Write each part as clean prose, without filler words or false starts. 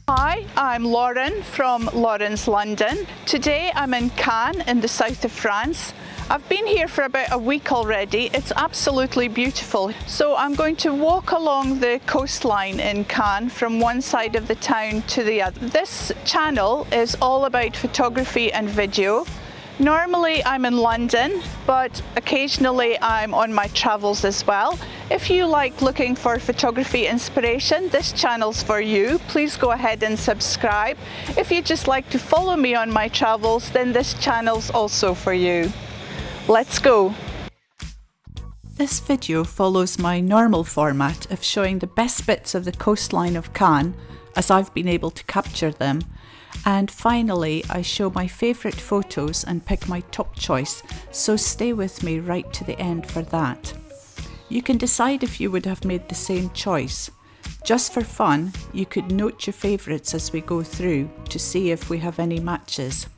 Hi, I'm Lauren from Lauren's London. Today I'm in Cannes in the south of France. I've been here for about a week already. It's absolutely beautiful. So I'm going to walk along the coastline in Cannes from one side of the town to the other. This channel is all about photography and video. Normally I'm in London, but occasionally I'm on my travels as well. If you like looking for photography inspiration, this channel's for you. Please go ahead and subscribe. If you just like to follow me on my travels, then this channel's also for you. Let's go. This video follows my normal format of showing the best bits of the coastline of Cannes as I've been able to capture them. And finally, I show my favourite photos and pick my top choice, so stay with me right to the end for that. You can decide if you would have made the same choice. Just for fun, you could note your favourites as we go through to see if we have any matches.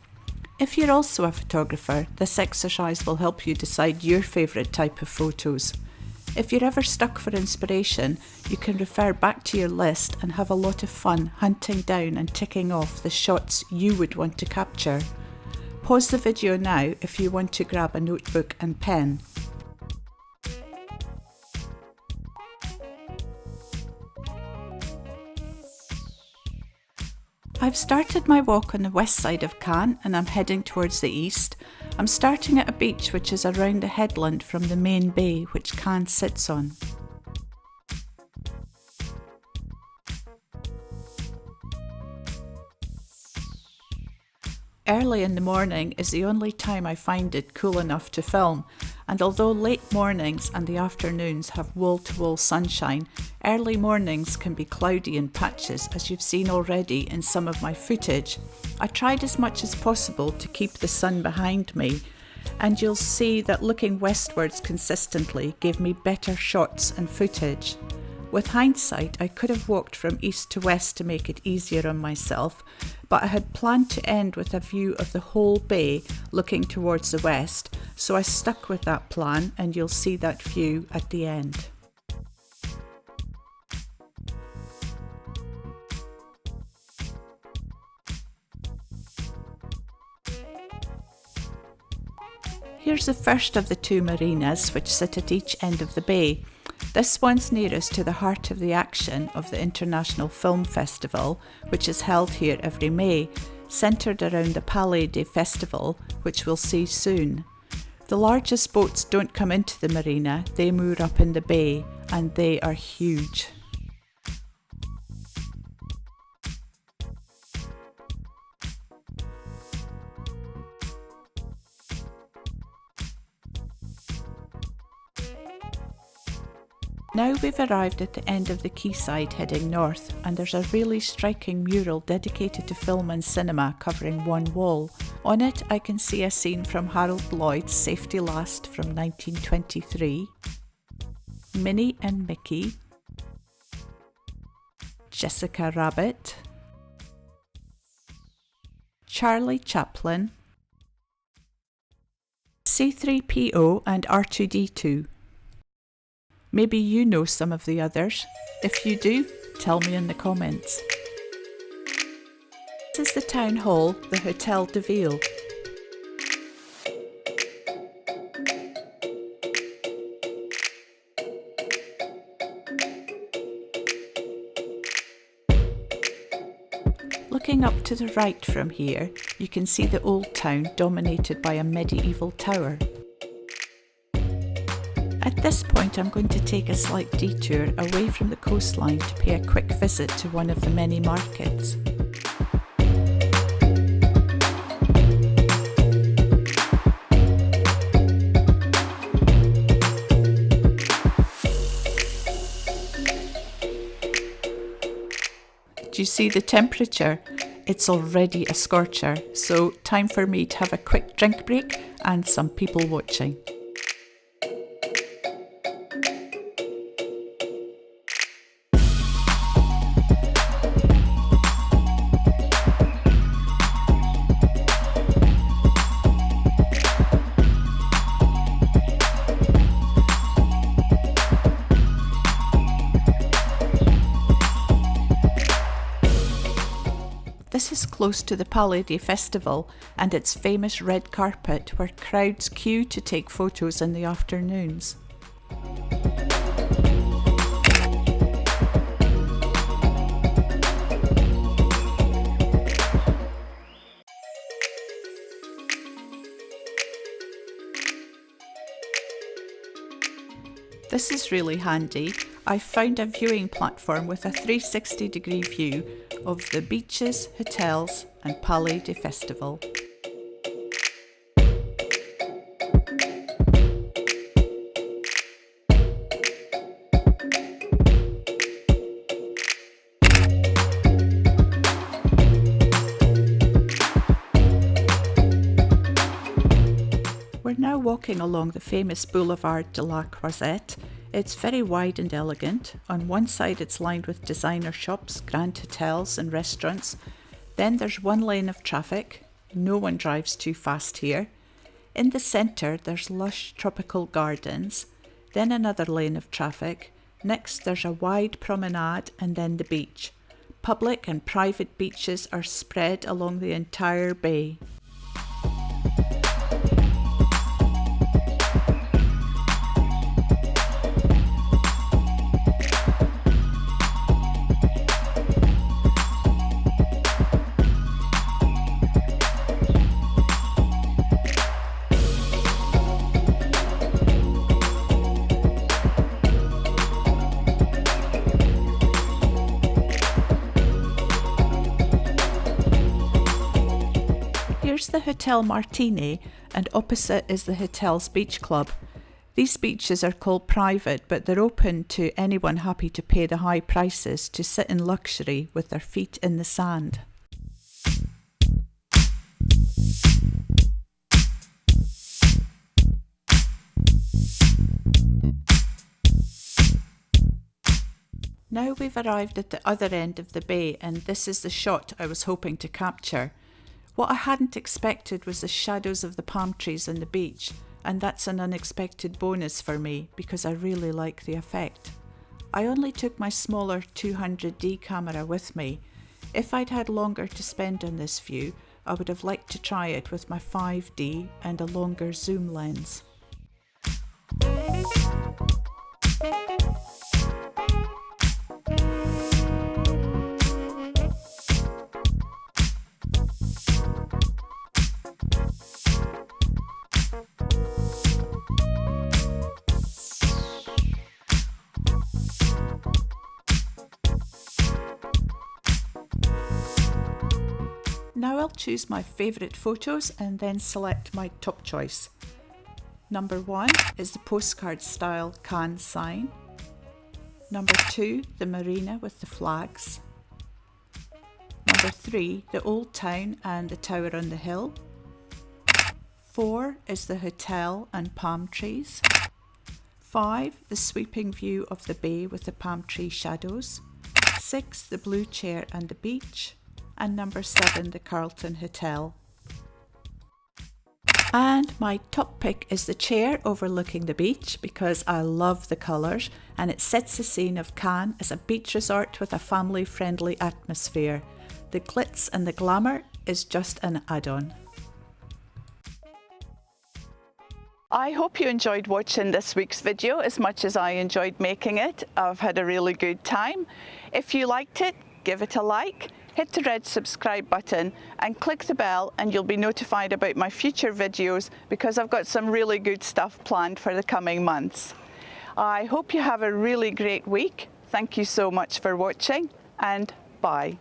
If you're also a photographer, this exercise will help you decide your favourite type of photos. If you're ever stuck for inspiration, you can refer back to your list and have a lot of fun hunting down and ticking off the shots you would want to capture. Pause the video now if you want to grab a notebook and pen. I've started my walk on the west side of Cannes and I'm heading towards the east. I'm starting at a beach which is around the headland from the main bay which Cannes sits on. Early in the morning is the only time I find it cool enough to film, and although late mornings and the afternoons have wall-to-wall sunshine, early mornings can be cloudy in patches, as you've seen already in some of my footage. I tried as much as possible to keep the sun behind me, and you'll see that looking westwards consistently gave me better shots and footage. With hindsight, I could have walked from east to west to make it easier on myself, but I had planned to end with a view of the whole bay looking towards the west, so I stuck with that plan and you'll see that view at the end. Here's the first of the two marinas which sit at each end of the bay. This one's nearest to the heart of the action of the International Film Festival, which is held here every May, centred around the Palais des Festivals, which we'll see soon. The largest boats don't come into the marina, they moor up in the bay, and they are huge. Now we've arrived at the end of the quayside heading north, and there's a really striking mural dedicated to film and cinema covering one wall. On it I can see a scene from Harold Lloyd's Safety Last from 1923, Minnie and Mickey, Jessica Rabbit, Charlie Chaplin, C-3PO and R2-D2. Maybe you know some of the others. If you do, tell me in the comments. This is the town hall, the Hôtel de Ville. Looking up to the right from here, you can see the old town dominated by a medieval tower. At this point I'm going to take a slight detour away from the coastline to pay a quick visit to one of the many markets. Do you see the temperature? It's already a scorcher, so time for me to have a quick drink break and some people watching. This is close to the Palais des Festival and its famous red carpet where crowds queue to take photos in the afternoons. This is really handy. I found a viewing platform with a 360-degree view of the beaches, hotels and Palais des Festival. We're now walking along the famous Boulevard de la Croisette. It's very wide and elegant. On one side it's lined with designer shops, grand hotels and restaurants. Then there's one lane of traffic. No one drives too fast here. In the centre there's lush tropical gardens. Then another lane of traffic. Next there's a wide promenade and then the beach. Public and private beaches are spread along the entire bay. Here's the Hotel Martini, and opposite is the hotel's beach club. These beaches are called private, but they're open to anyone happy to pay the high prices to sit in luxury with their feet in the sand. Now we've arrived at the other end of the bay, and this is the shot I was hoping to capture. What I hadn't expected was the shadows of the palm trees on the beach, and that's an unexpected bonus for me because I really like the effect. I only took my smaller 200D camera with me. If I'd had longer to spend on this view, I would have liked to try it with my 5D and a longer zoom lens. Now I'll choose my favourite photos and then select my top choice. Number 1 is the postcard style Cannes sign. Number 2, the marina with the flags. Number 3, the old town and the tower on the hill. 4 is the hotel and palm trees. 5, the sweeping view of the bay with the palm tree shadows. 6, the blue chair and the beach. And number 7, the Carlton Hotel. And my top pick is the chair overlooking the beach because I love the colours and it sets the scene of Cannes as a beach resort with a family-friendly atmosphere. The glitz and the glamour is just an add-on. I hope you enjoyed watching this week's video as much as I enjoyed making it. I've had a really good time. If you liked it, give it a like. Hit the red subscribe button and click the bell and you'll be notified about my future videos because I've got some really good stuff planned for the coming months. I hope you have a really great week. Thank you so much for watching and bye.